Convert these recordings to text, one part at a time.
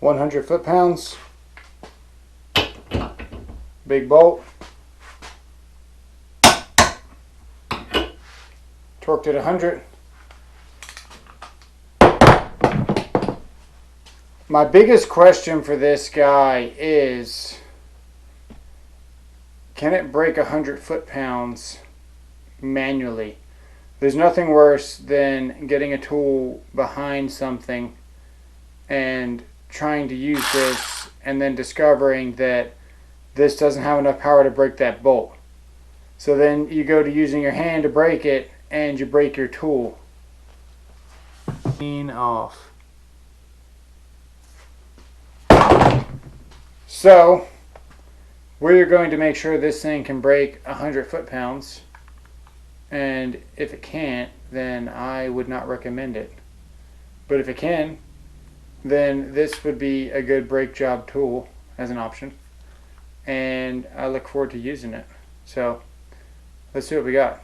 100 foot-pounds, big bolt, torqued at 100. My biggest question for this guy is, can it break 100 foot-pounds manually? There's nothing worse than getting a tool behind something and trying to use this and then discovering that this doesn't have enough power to break that bolt. So then you go to using your hand to break it and you break your tool. Clean off. So we're going to make sure this thing can break 100 foot-pounds, and if it can't, then I would not recommend it. But if it can, then this would be a good brake job tool as an option, and I look forward to using it. So let's see what we got.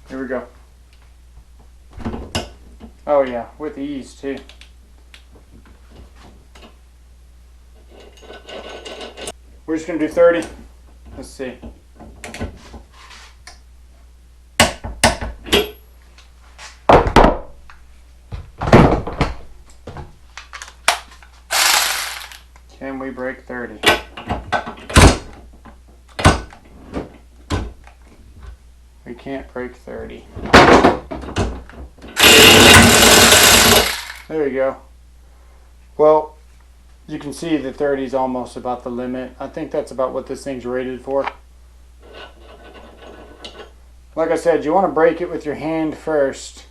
Here we go. Oh yeah, with ease too. We're just going to do 30. Let's see. Can we break 30? We can't break 30. There you go. Well, you can see the 30 is almost about the limit. I think that's about what this thing's rated for. Like I said, you want to break it with your hand first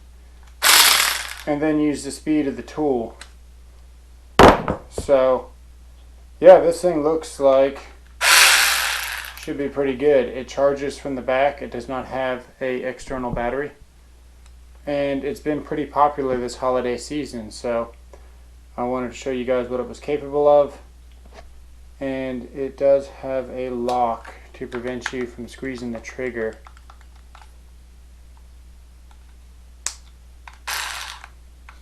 and then use the speed of the tool. So yeah, this thing looks like should be pretty good. It charges from the back. It does not have an external battery, and it's been pretty popular this holiday season, so I wanted to show you guys what it was capable of. And it does have a lock to prevent you from squeezing the trigger.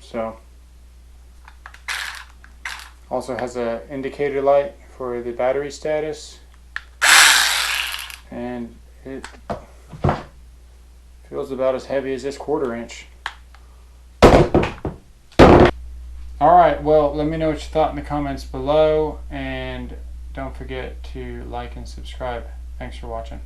So also has an indicator light for the battery status, and it feels about as heavy as this 1/4 inch. Alright, well, let me know what you thought in the comments below, and don't forget to like and subscribe. Thanks for watching.